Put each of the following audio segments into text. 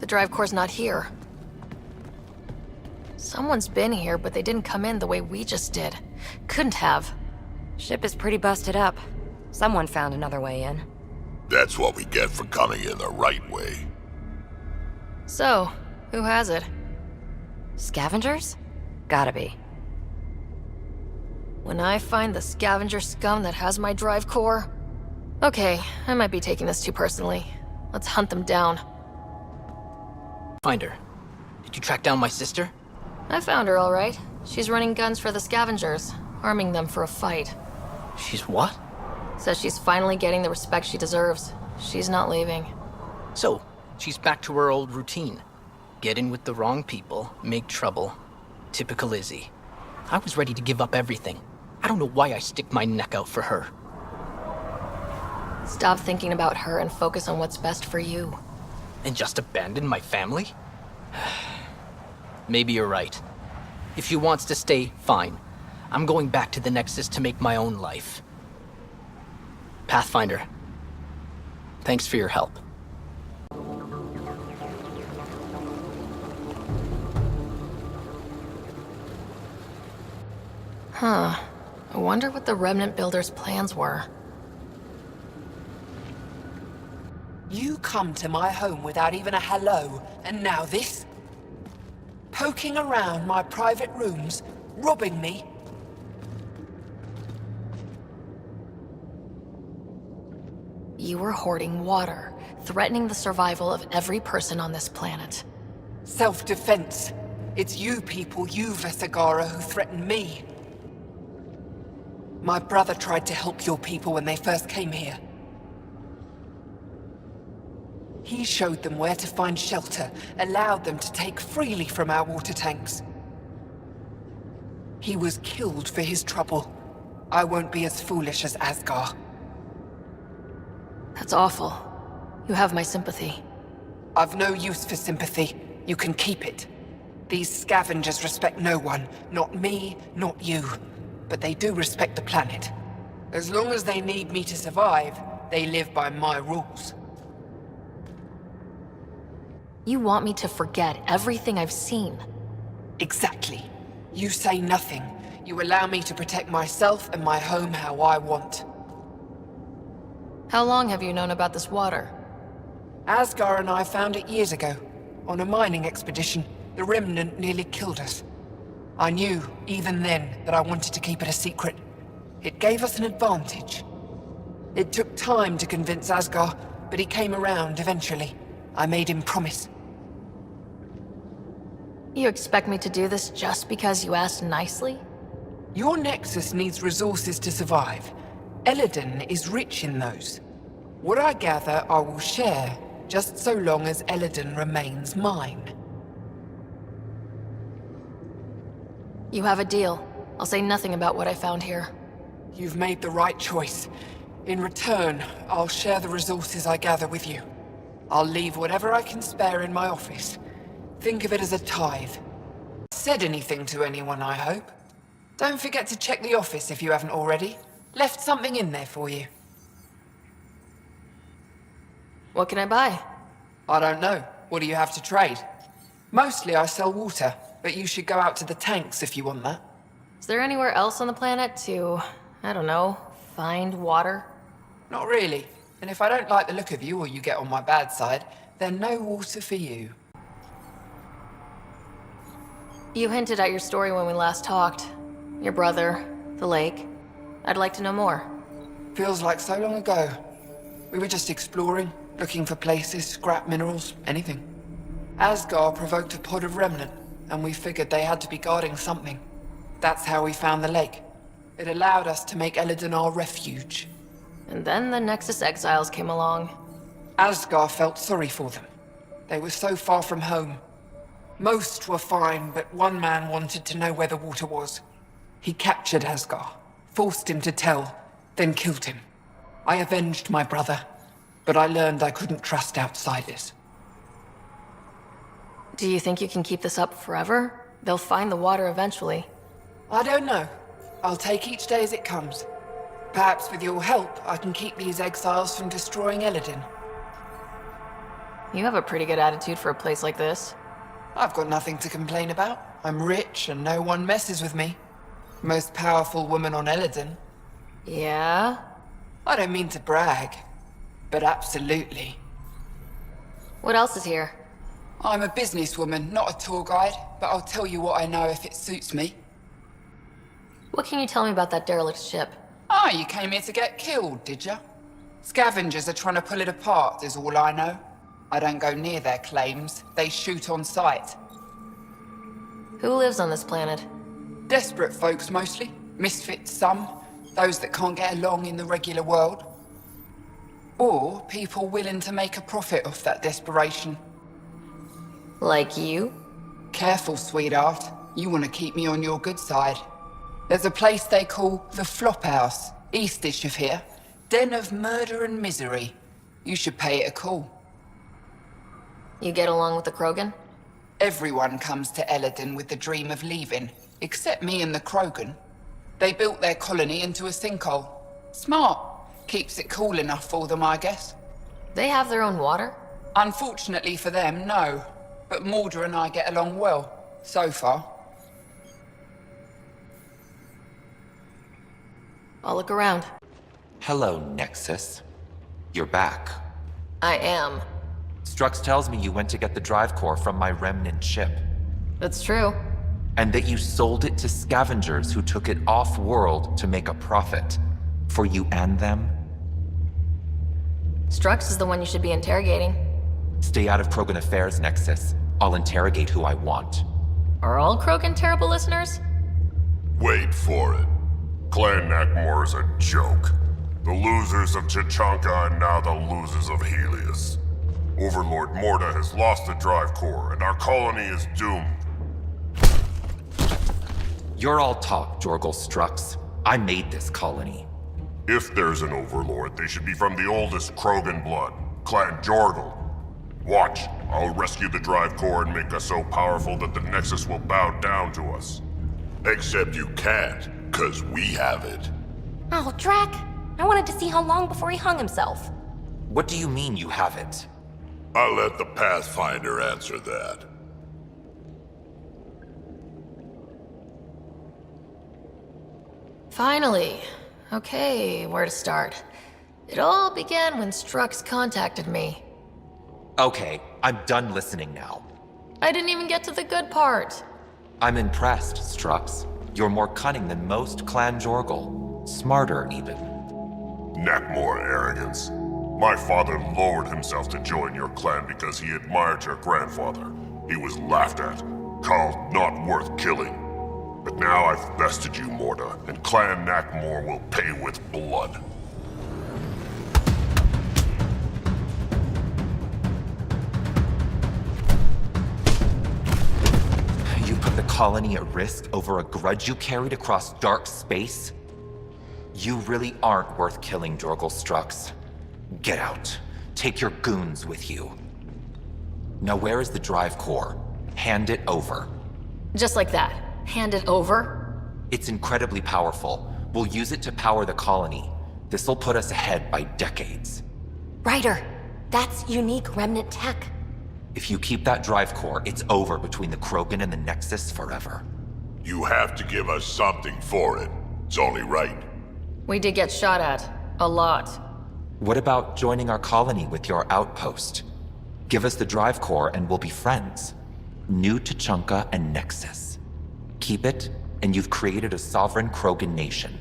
The drive core's not here. Someone's been here, but they didn't come in the way we just did. Couldn't have. Ship is pretty busted up. Someone found another way in. That's what we get for coming in the right way. So, who has it? Scavengers? Gotta be. When I find the scavenger scum that has my drive core... Okay, I might be taking this too personally. Let's hunt them down. Find her. Did you track down my sister? I found her all right. She's running guns for the scavengers, arming them for a fight. She's what? Says she's finally getting the respect she deserves. She's not leaving. So, she's back to her old routine. Get in with the wrong people, make trouble. Typical Izzy. I was ready to give up everything. I don't know why I stick my neck out for her. Stop thinking about her and focus on what's best for you. And just abandon my family? Maybe you're right. If she wants to stay, fine. I'm going back to the Nexus to make my own life. Pathfinder, thanks for your help. Huh. I wonder what the Remnant Builder's plans were. You come to my home without even a hello, and now this? Poking around my private rooms, robbing me? You were hoarding water, threatening the survival of every person on this planet. Self-defense. It's you people, you Vesagara, who threaten me. My brother tried to help your people when they first came here. He showed them where to find shelter, allowed them to take freely from our water tanks. He was killed for his trouble. I won't be as foolish as Asgar. That's awful. You have my sympathy. I've no use for sympathy. You can keep it. These scavengers respect no one. Not me, not you. But they do respect the planet. As long as they need me to survive, they live by my rules. You want me to forget everything I've seen. Exactly. You say nothing. You allow me to protect myself and my home how I want. How long have you known about this water? Asgar and I found it years ago. On a mining expedition, the Remnant nearly killed us. I knew, even then, that I wanted to keep it a secret. It gave us an advantage. It took time to convince Asgar, but he came around eventually. I made him promise. You expect me to do this just because you asked nicely? Your Nexus needs resources to survive. Elaaden is rich in those. What I gather, I will share, just so long as Elaaden remains mine. You have a deal. I'll say nothing about what I found here. You've made the right choice. In return, I'll share the resources I gather with you. I'll leave whatever I can spare in my office. Think of it as a tithe. Said anything to anyone, I hope? Don't forget to check the office if you haven't already. Left something in there for you. What can I buy? I don't know. What do you have to trade? Mostly I sell water, but you should go out to the tanks if you want that. Is there anywhere else on the planet to, I don't know, find water? Not really. And if I don't like the look of you or you get on my bad side, then no water for you. You hinted at your story when we last talked. Your brother, the lake. I'd like to know more. Feels like so long ago. We were just exploring, looking for places, scrap minerals, anything. Asgar provoked a pod of Remnant, and we figured they had to be guarding something. That's how we found the lake. It allowed us to make Elaaden our refuge. And then the Nexus exiles came along. Asgar felt sorry for them. They were so far from home. Most were fine, but one man wanted to know where the water was. He captured Asgar, forced him to tell, then killed him. I avenged my brother, but I learned I couldn't trust outsiders. Do you think you can keep this up forever? They'll find the water eventually. I don't know. I'll take each day as it comes. Perhaps with your help, I can keep these exiles from destroying Elaaden. You have a pretty good attitude for a place like this. I've got nothing to complain about. I'm rich and no one messes with me. Most powerful woman on Elaaden. Yeah? I don't mean to brag, but absolutely. What else is here? I'm a businesswoman, not a tour guide, but I'll tell you what I know if it suits me. What can you tell me about that derelict ship? Ah, you came here to get killed, did ya? Scavengers are trying to pull it apart, is all I know. I don't go near their claims. They shoot on sight. Who lives on this planet? Desperate folks, mostly. Misfits, some. Those that can't get along in the regular world. Or people willing to make a profit off that desperation. Like you? Careful, sweetheart. You want to keep me on your good side. There's a place they call the Flop House, eastish of here. Den of murder and misery. You should pay it a call. You get along with the Krogan? Everyone comes to Elaaden with the dream of leaving, except me and the Krogan. They built their colony into a sinkhole. Smart. Keeps it cool enough for them, I guess. They have their own water? Unfortunately for them, no. But Mordor and I get along well, so far. I'll look around. Hello, Nexus. You're back. I am. Strux tells me you went to get the drive core from my remnant ship. That's true. And that you sold it to scavengers who took it off-world to make a profit. For you and them? Strux is the one you should be interrogating. Stay out of Krogan affairs, Nexus. I'll interrogate who I want. Are all Krogan terrible listeners? Wait for it. Clan Nakmor is a joke. The losers of Chichanka and now the losers of Heleus. Overlord Morda has lost the drive core, and our colony is doomed. You're all talk, Jorgal Strux. I made this colony. If there's an overlord, they should be from the oldest Krogan blood, Clan Jorgal. Watch, I'll rescue the drive core and make us so powerful that the Nexus will bow down to us. Except you can't, 'cause we have it. Oh, Drack! I wanted to see how long before he hung himself. What do you mean you have it? I'll let the Pathfinder answer that. Finally. Okay, where to start? It all began when Strux contacted me. Okay, I'm done listening now. I didn't even get to the good part. I'm impressed, Strux. You're more cunning than most Clan Jorgal. Smarter, even. Nakmor arrogance. My father lowered himself to join your clan because he admired your grandfather. He was laughed at, called not worth killing. But now I've bested you, Morda, and Clan Nakmor will pay with blood. You put the colony at risk over a grudge you carried across dark space? You really aren't worth killing, Jorgal Strux. Get out. Take your goons with you. Now where is the drive core? Hand it over. Just like that. Hand it over? It's incredibly powerful. We'll use it to power the colony. This'll put us ahead by decades. Ryder, that's unique remnant tech. If you keep that drive core, it's over between the Krogan and the Nexus forever. You have to give us something for it. It's only right. We did get shot at. A lot. What about joining our colony with your outpost? Give us the drive core and we'll be friends. New Tuchanka and Nexus. Keep it, and you've created a sovereign Krogan nation.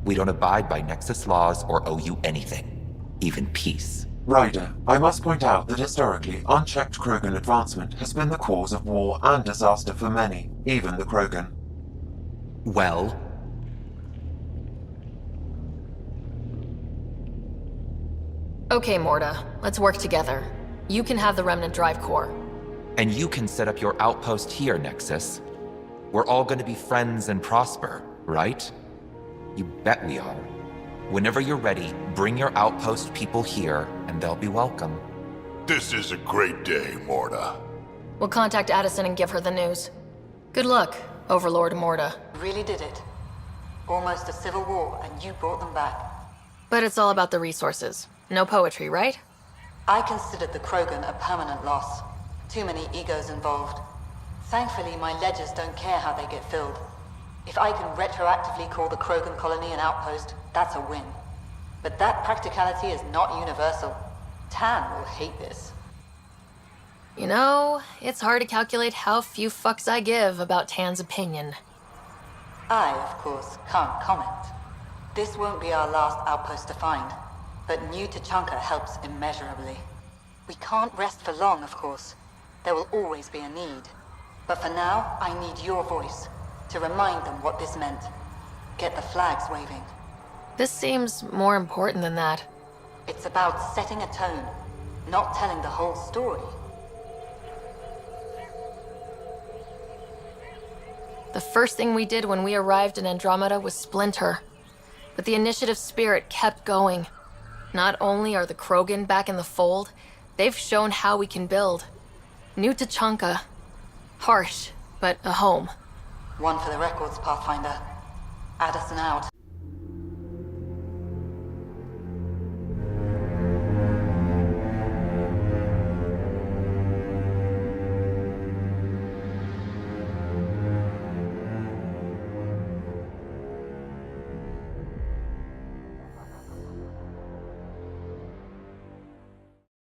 We don't abide by Nexus laws or owe you anything. Even peace. Ryder, I must point out that historically, unchecked Krogan advancement has been the cause of war and disaster for many, even the Krogan. Well? Okay, Morda. Let's work together. You can have the remnant drive core. And you can set up your outpost here, Nexus. We're all gonna be friends and prosper, right? You bet we are. Whenever you're ready, bring your outpost people here, and they'll be welcome. This is a great day, Morda. We'll contact Addison and give her the news. Good luck, Overlord Morda. Really did it. Almost a civil war, and you brought them back. But it's all about the resources. No poetry, right? I considered the Krogan a permanent loss. Too many egos involved. Thankfully, my ledgers don't care how they get filled. If I can retroactively call the Krogan colony an outpost, that's a win. But that practicality is not universal. Tan will hate this. You know, it's hard to calculate how few fucks I give about Tan's opinion. I, of course, can't comment. This won't be our last outpost to find, but new Tuchanka helps immeasurably. We can't rest for long, of course. There will always be a need. But for now, I need your voice, to remind them what this meant. Get the flags waving. This seems more important than that. It's about setting a tone, not telling the whole story. The first thing we did when we arrived in Andromeda was splinter. But the initiative spirit kept going. Not only are the Krogan back in the fold, they've shown how we can build. New Tuchanka. Harsh, but a home. One for the records, Pathfinder. Addison out.